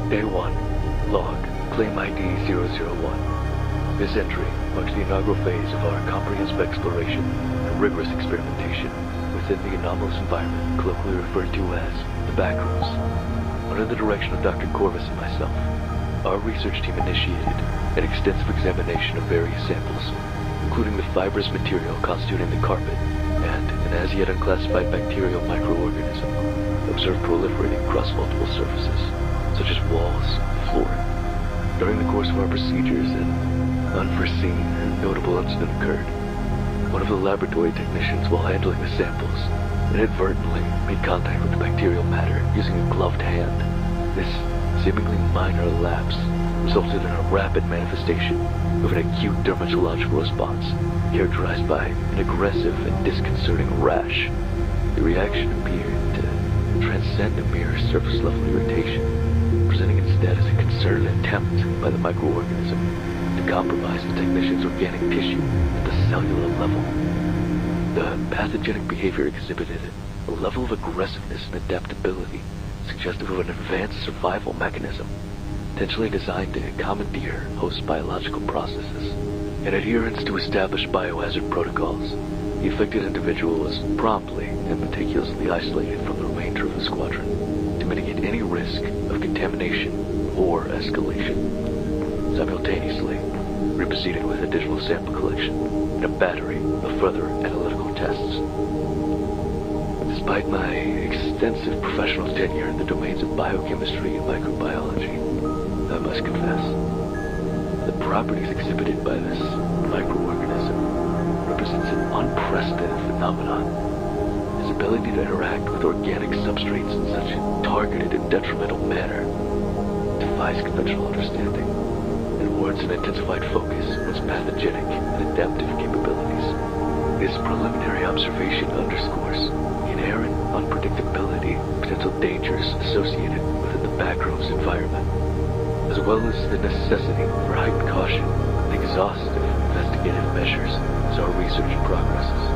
Day 1. Log. Claim ID 001. This entry marks the inaugural phase of our comprehensive exploration and rigorous experimentation within the anomalous environment colloquially referred to as the Backrooms. Under the direction of Dr. Corvus and myself, our research team initiated an extensive examination of various samples, including the fibrous material constituting the carpet and an as yet unclassified bacterial microorganism observed proliferating across multiple surfaces, such as walls and flooring. During the course of our procedures, an unforeseen and notable incident occurred. One of the laboratory technicians, while handling the samples, inadvertently made contact with the bacterial matter using a gloved hand. This seemingly minor lapse resulted in a rapid manifestation of an acute dermatological response, characterized by an aggressive and disconcerting rash. The reaction appeared to transcend a mere surface-level irritation, presenting instead as a concerted attempt by the microorganism to compromise the technician's organic tissue at the cellular level. The pathogenic behavior exhibited a level of aggressiveness and adaptability suggestive of an advanced survival mechanism, intentionally designed to commandeer host biological processes. In adherence to established biohazard protocols, the affected individual was promptly and meticulously isolated from the remainder of the squadron to mitigate any risk of contamination or escalation. Simultaneously, we proceeded with additional sample collection and a battery of further analytical tests. Despite my extensive professional tenure in the domains of biochemistry and microbiology, I must confess, the properties exhibited by this microorganism represents an unprecedented phenomenon. Its ability to interact with organic substrates in such a targeted and detrimental manner defies conventional understanding and warrants an intensified focus on its pathogenic and adaptive capabilities. This preliminary observation underscores the inherent unpredictability and potential dangers associated within the Backrooms environment, as well as the necessity for heightened caution and exhaustive investigative measures as our research progresses.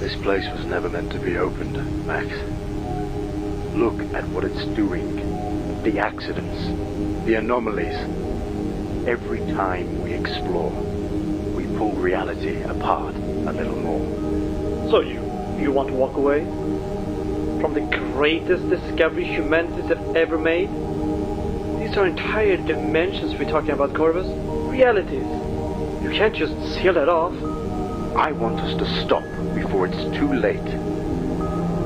This place was never meant to be opened, Max. Look at what it's doing. The accidents, the anomalies. Every time we explore, we pull reality apart a little more. So you want to walk away? From the greatest discovery humanity have ever made? These are entire dimensions we're talking about, Corvus. Realities. You can't just seal it off. I want us to stop before it's too late.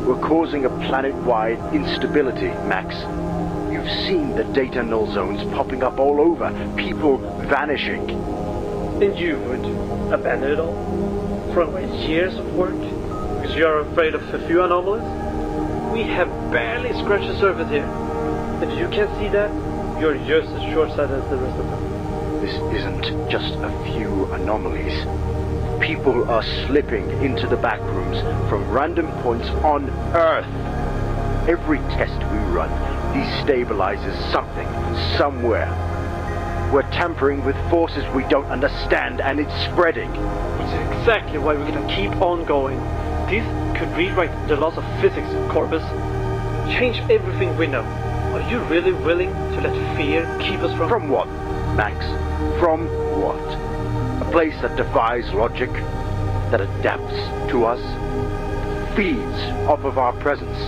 We're causing a planet-wide instability, Max. You've seen the data null zones popping up all over, people vanishing. And you would abandon it all? Throw away years of work? Because you are afraid of a few anomalies? We have barely scratched the surface here. If you can't see that, you're just as short-sighted as the rest of them. This isn't just a few anomalies. People are slipping into the backrooms from random points on Earth. Every test we run destabilizes something, somewhere. We're tampering with forces we don't understand, and it's spreading. Which is exactly why we're gonna keep on going. This could rewrite the laws of physics, Corvus. Change everything we know. Are you really willing to let fear keep us from... From what, Max? From what? A place that defies logic, that adapts to us, feeds off of our presence.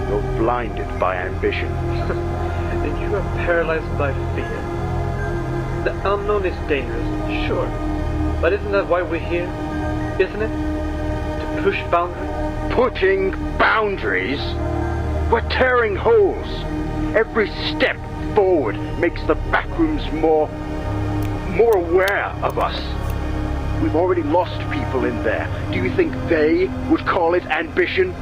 You're blinded by ambition. And you are paralyzed by fear. The unknown is dangerous, sure. But isn't that why we're here? Isn't it? To push boundaries? Pushing boundaries? We're tearing holes. Every step forward makes the backrooms more aware of us. We've already lost people in there. Do you think they would call it ambition?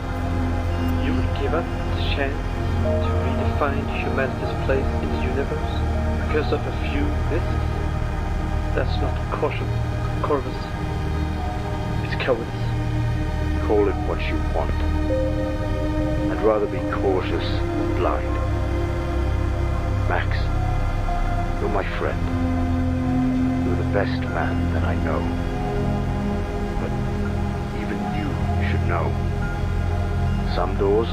You would give us the chance to redefine humanity's place in the universe because of a few risks? That's not caution, Corvus. It's cowardice. Call it what you want. I'd rather be cautious than blind. Max, you're my friend. You're the best man that I know. But even you should know. Some doors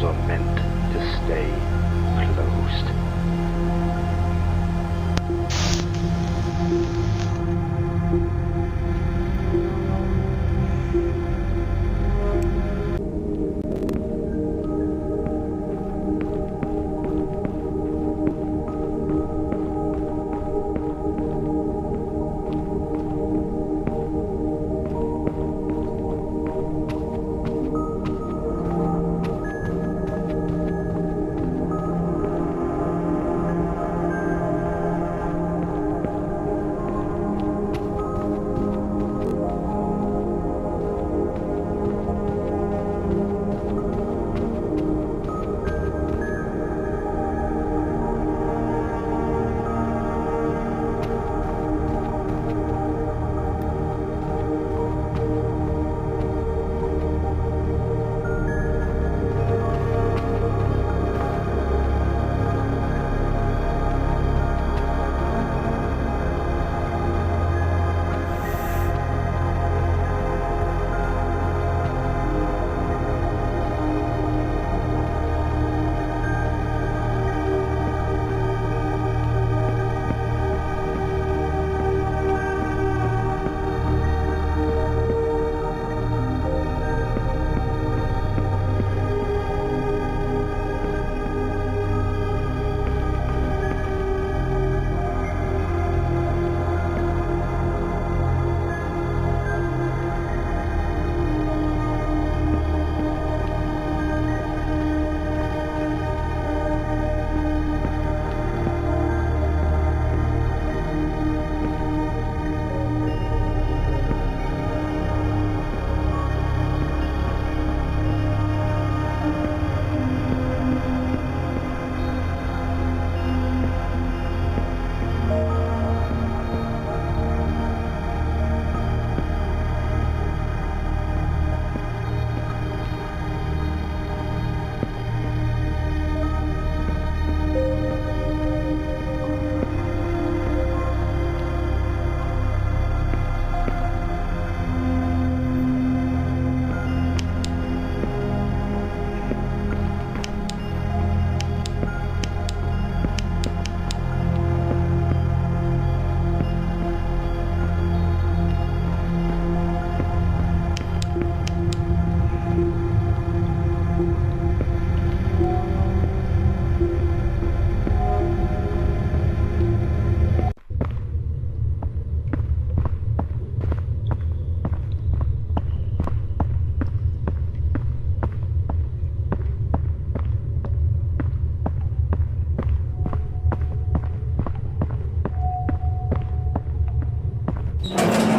are meant to stay closed. Bye.